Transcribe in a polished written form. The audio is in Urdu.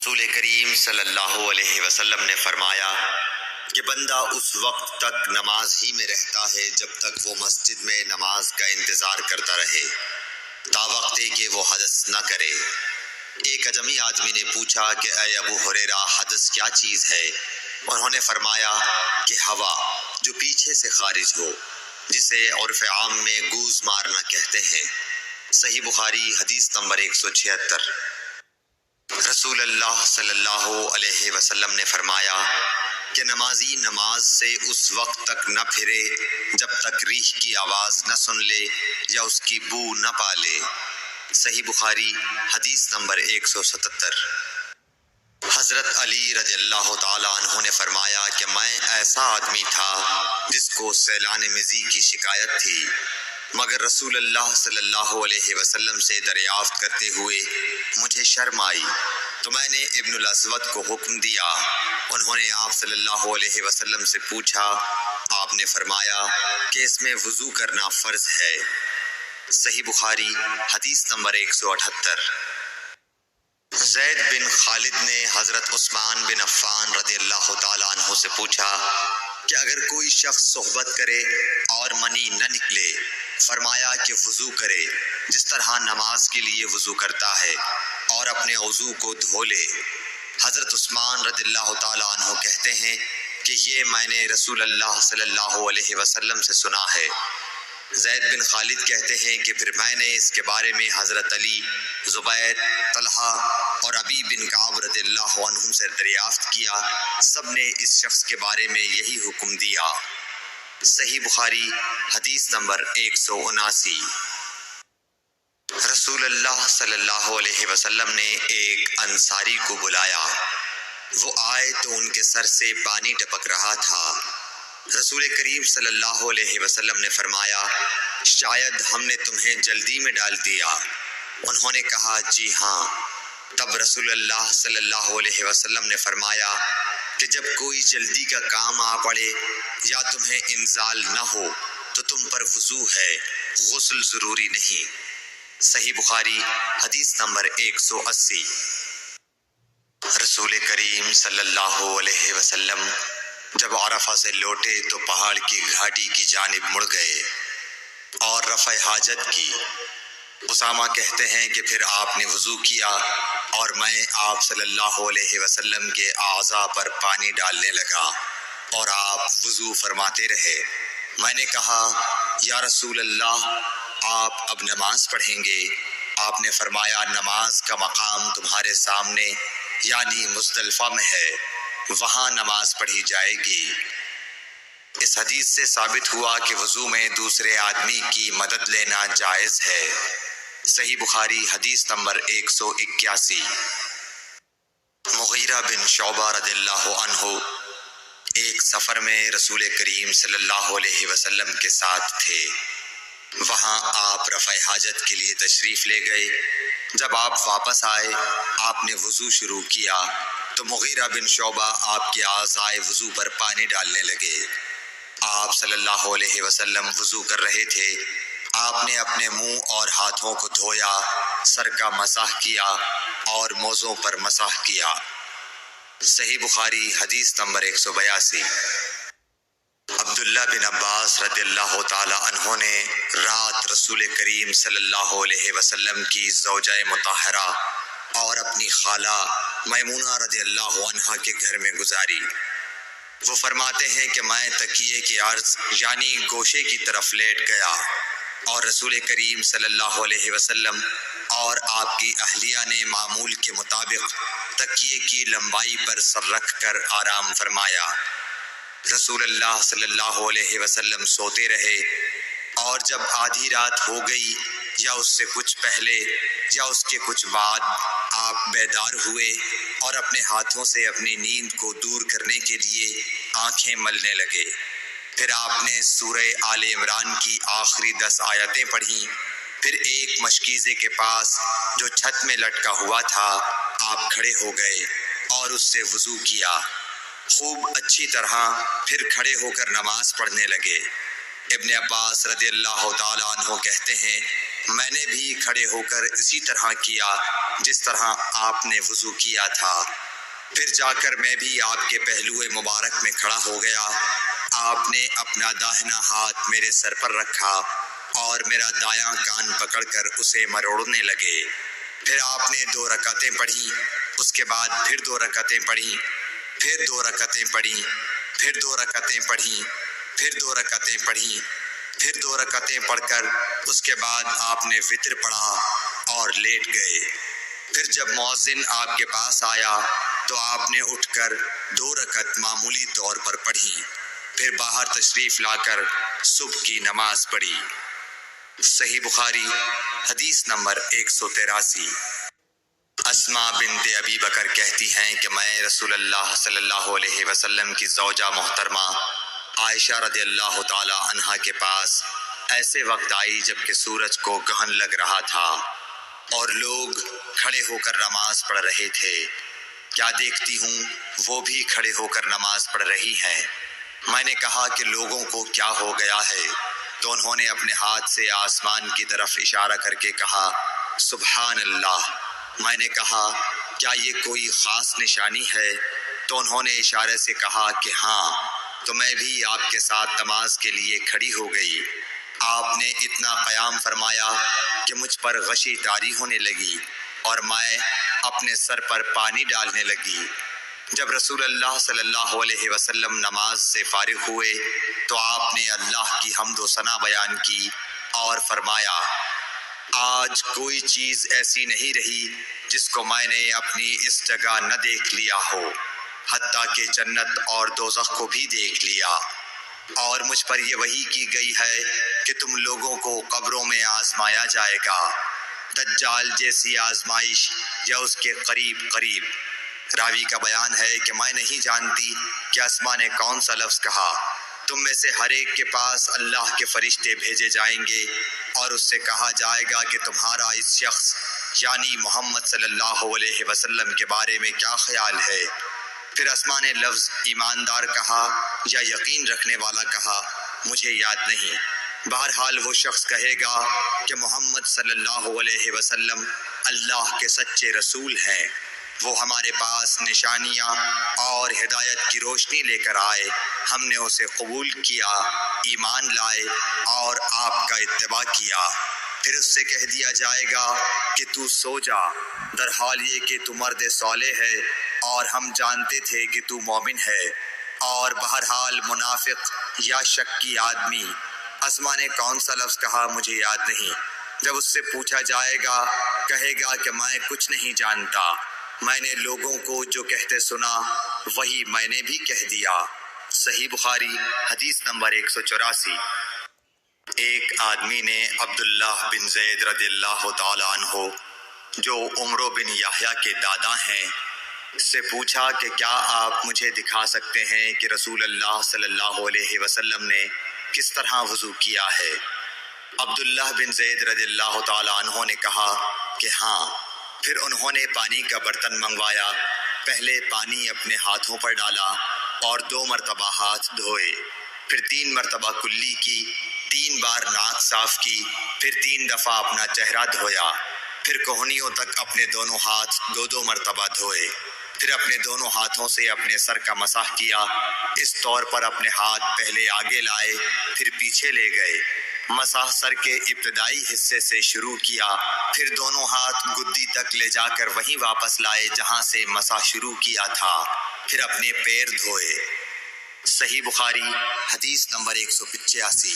رسول کریم صلی اللہ علیہ وسلم نے فرمایا کہ بندہ اس وقت تک نماز ہی میں رہتا ہے جب تک وہ مسجد میں نماز کا انتظار کرتا رہے تا وقت کہ وہ حدث نہ کرے۔ ایک اجمی آدمی نے پوچھا کہ اے ابو ہریرہ، حدث کیا چیز ہے؟ انہوں نے فرمایا کہ ہوا جو پیچھے سے خارج ہو، جسے عرف عام میں گوز مارنا کہتے ہیں۔ صحیح بخاری حدیث نمبر 176۔ رسول اللہ صلی اللہ علیہ وسلم نے فرمایا کہ نمازی نماز سے اس وقت تک نہ پھرے جب تک ریح کی آواز نہ سن لے یا اس کی بو نہ پا لے۔ صحیح بخاری حدیث نمبر 177۔ حضرت علی رضی اللہ تعالیٰ عنہ نے فرمایا کہ میں ایسا آدمی تھا جس کو سیلان مزی کی شکایت تھی، مگر رسول اللہ صلی اللہ علیہ وسلم سے دریافت کرتے ہوئے مجھے شرم آئی تو میں نے ابن الاسود کو حکم دیا۔ انہوں نے آپ صلی اللہ علیہ وسلم سے پوچھا، آپ نے فرمایا کہ اس میں وضو کرنا فرض ہے۔ صحیح بخاری حدیث نمبر 178۔ زید بن خالد نے حضرت عثمان بن عفان رضی اللہ تعالیٰ عنہ سے پوچھا کہ اگر کوئی شخص صحبت کرے اور منی نہ نکلے، فرمایا کہ وضو کرے جس طرح نماز کے لیے وضو کرتا ہے اور اپنے وضو کو دھو لے۔ حضرت عثمان رضی اللہ تعالیٰ عنہ کہتے ہیں کہ یہ میں نے رسول اللہ صلی اللہ علیہ وسلم سے سنا ہے۔ زید بن خالد کہتے ہیں کہ پھر میں نے اس کے بارے میں حضرت علی، زبیر، طلحہ اور ابی بن کعب رضی اللہ عنہم سے دریافت کیا، سب نے اس شخص کے بارے میں یہی حکم دیا۔ صحیح بخاری حدیث نمبر 179۔ رسول اللہ صلی اللہ علیہ وسلم نے ایک انصاری کو بلایا، وہ آئے تو ان کے سر سے پانی ٹپک رہا تھا۔ رسول کریم صلی اللہ علیہ وسلم نے فرمایا، شاید ہم نے تمہیں جلدی میں ڈال دیا۔ انہوں نے کہا جی ہاں۔ تب رسول اللہ صلی اللہ علیہ وسلم نے فرمایا کہ جب کوئی جلدی کا کام آ پڑے یا تمہیں انزال نہ ہو تو تم پر وضو ہے، غسل ضروری نہیں۔ صحیح بخاری حدیث نمبر 180۔ رسول کریم صلی اللہ علیہ وسلم جب عرفہ سے لوٹے تو پہاڑ کی گھاٹی کی جانب مڑ گئے اور رفع حاجت کی۔ اسامہ کہتے ہیں کہ پھر آپ نے وضو کیا اور میں آپ صلی اللہ علیہ وسلم کے اعضاء پر پانی ڈالنے لگا اور آپ وضو فرماتے رہے۔ میں نے کہا یا رسول اللہ، آپ اب نماز پڑھیں گے؟ آپ نے فرمایا نماز کا مقام تمہارے سامنے یعنی مزدلفہ میں ہے، وہاں نماز پڑھی جائے گی۔ اس حدیث سے ثابت ہوا کہ وضو میں دوسرے آدمی کی مدد لینا جائز ہے۔ صحیح بخاری حدیث نمبر 181۔ مغیرہ بن شعبہ رضی اللہ عنہ ایک سفر میں رسول کریم صلی اللہ علیہ وسلم کے ساتھ تھے۔ وہاں آپ رفع حاجت کے لیے تشریف لے گئے۔ جب آپ واپس آئے، آپ نے وضو شروع کیا تو مغیرہ بن شعبہ آپ کے اعضائے وضو پر پانی ڈالنے لگے۔ آپ صلی اللہ علیہ وسلم وضو کر رہے تھے۔ آپ نے اپنے منہ اور ہاتھوں کو دھویا، سر کا مسح کیا اور موزوں پر مسح کیا۔ صحیح بخاری حدیث نمبر 182۔ عبداللہ بن عباس رضی اللہ تعالی عنہ نے رات رسول کریم صلی اللہ علیہ وسلم کی زوجہ مطہرہ اور اپنی خالہ میمونہ رضی اللہ عنہا کے گھر میں گزاری۔ وہ فرماتے ہیں کہ میں تکیے کے عرض یعنی گوشے کی طرف لیٹ گیا اور رسول کریم صلی اللہ علیہ وسلم اور آپ کی اہلیہ نے معمول کے مطابق تکیے کی لمبائی پر سر رکھ کر آرام فرمایا۔ رسول اللہ صلی اللہ علیہ وسلم سوتے رہے اور جب آدھی رات ہو گئی یا اس سے کچھ پہلے یا اس کے کچھ بعد آپ بیدار ہوئے اور اپنے ہاتھوں سے اپنی نیند کو دور کرنے کے لیے آنکھیں ملنے لگے۔ پھر آپ نے سورہ آل عمران کی آخری 10 آیتیں پڑھیں۔ پھر ایک مشکیزے کے پاس جو چھت میں لٹکا ہوا تھا آپ کھڑے ہو گئے اور اس سے وضو کیا، خوب اچھی طرح، پھر کھڑے ہو کر نماز پڑھنے لگے۔ ابن عباس رضی اللہ تعالیٰ عنہ کہتے ہیں میں نے بھی کھڑے ہو کر اسی طرح کیا جس طرح آپ نے وضو کیا تھا۔ پھر جا کر میں بھی آپ کے پہلو مبارک میں کھڑا ہو گیا۔ آپ نے اپنا داہنا ہاتھ میرے سر پر رکھا اور میرا دایاں کان پکڑ کر اسے مروڑنے لگے۔ پھر آپ نے 2 رکعتیں پڑھی، اس کے بعد پھر 2 رکعتیں پڑھی، پھر 2 رکعتیں پڑھی، پھر 2 رکعتیں پڑھی، پھر 2 رکعتیں پڑھی، پھر 2 رکعتیں پڑھ کر اس کے بعد آپ نے وتر پڑھا اور لیٹ گئے۔ پھر جب مؤذن آپ کے پاس آیا تو آپ نے اٹھ کر 2 رکعت معمولی طور پر پڑھی، پھر باہر تشریف لا کر صبح کی نماز پڑھی۔ صحیح بخاری حدیث نمبر 183۔ اسماء بنت ابی بکر کہتی ہیں کہ میں رسول اللہ صلی اللہ علیہ وسلم کی زوجہ محترمہ عائشہ رضی اللہ تعالی عنہا کے پاس ایسے وقت آئی جب کہ سورج کو گہن لگ رہا تھا اور لوگ کھڑے ہو کر نماز پڑھ رہے تھے۔ کیا دیکھتی ہوں وہ بھی کھڑے ہو کر نماز پڑھ رہی ہیں۔ میں نے کہا کہ لوگوں کو کیا ہو گیا ہے، تو انہوں نے اپنے ہاتھ سے آسمان کی طرف اشارہ کر کے کہا سبحان اللہ۔ میں نے کہا کیا یہ کوئی خاص نشانی ہے؟ تو انہوں نے اشارے سے کہا کہ ہاں، تو میں بھی آپ کے ساتھ نماز کے لیے کھڑی ہو گئی۔ آپ نے اتنا قیام فرمایا کہ مجھ پر غشی طاری ہونے لگی اور میں اپنے سر پر پانی ڈالنے لگی۔ جب رسول اللہ صلی اللہ علیہ وسلم نماز سے فارغ ہوئے تو آپ نے اللہ کی حمد و ثنا بیان کی اور فرمایا آج کوئی چیز ایسی نہیں رہی جس کو میں نے اپنی اس جگہ نہ دیکھ لیا ہو، حتیٰ کہ جنت اور دوزخ کو بھی دیکھ لیا۔ اور مجھ پر یہ وحی کی گئی ہے کہ تم لوگوں کو قبروں میں آزمایا جائے گا، دجال جیسی آزمائش یا اس کے قریب قریب۔ راوی کا بیان ہے کہ میں نہیں جانتی کہ اسماء نے کون سا لفظ کہا۔ تم میں سے ہر ایک کے پاس اللہ کے فرشتے بھیجے جائیں گے اور اس سے کہا جائے گا کہ تمہارا اس شخص یعنی محمد صلی اللہ علیہ وسلم کے بارے میں کیا خیال ہے؟ پھر اسماء نے لفظ ایماندار کہا یا یقین رکھنے والا کہا، مجھے یاد نہیں۔ بہرحال وہ شخص کہے گا کہ محمد صلی اللہ علیہ وسلم اللہ کے سچے رسول ہیں، وہ ہمارے پاس نشانیاں اور ہدایت کی روشنی لے کر آئے، ہم نے اسے قبول کیا، ایمان لائے اور آپ کا اتباع کیا۔ پھر اس سے کہہ دیا جائے گا کہ تو سو جا، در حال یہ کہ تو مرد صالح ہے اور ہم جانتے تھے کہ تو مومن ہے۔ اور بہرحال منافق یا شکی آدمی، اسماء نے کون سا لفظ کہا مجھے یاد نہیں، جب اس سے پوچھا جائے گا کہے گا کہ میں کچھ نہیں جانتا، میں نے لوگوں کو جو کہتے سنا وہی میں نے بھی کہہ دیا۔ صحیح بخاری حدیث نمبر 184۔ ایک آدمی نے عبداللہ بن زید رضی اللہ تعالی عنہ جو عمرو بن یحییٰ کے دادا ہیں سے پوچھا کہ کیا آپ مجھے دکھا سکتے ہیں کہ رسول اللہ صلی اللہ علیہ وسلم نے کس طرح وضو کیا ہے؟ عبداللہ بن زید رضی اللہ تعالی عنہ نے کہا کہ ہاں۔ پھر انہوں نے پانی کا برتن منگوایا، پہلے پانی اپنے ہاتھوں پر ڈالا اور 2 مرتبہ ہاتھ دھوئے، پھر 3 مرتبہ کلی کی، 3 بار ناک صاف کی، پھر 3 دفعہ اپنا چہرہ دھویا، پھر کوہنیوں تک اپنے دونوں ہاتھ 2 مرتبہ دھوئے، پھر اپنے دونوں ہاتھوں سے اپنے سر کا مسح کیا، اس طور پر اپنے ہاتھ پہلے آگے لائے پھر پیچھے لے گئے، مسح سر کے ابتدائی حصے سے شروع کیا، پھر دونوں ہاتھ گدی تک لے جا کر وہیں واپس لائے جہاں سے مسح شروع کیا تھا، پھر اپنے پیر دھوئے۔ صحیح بخاری حدیث نمبر 185۔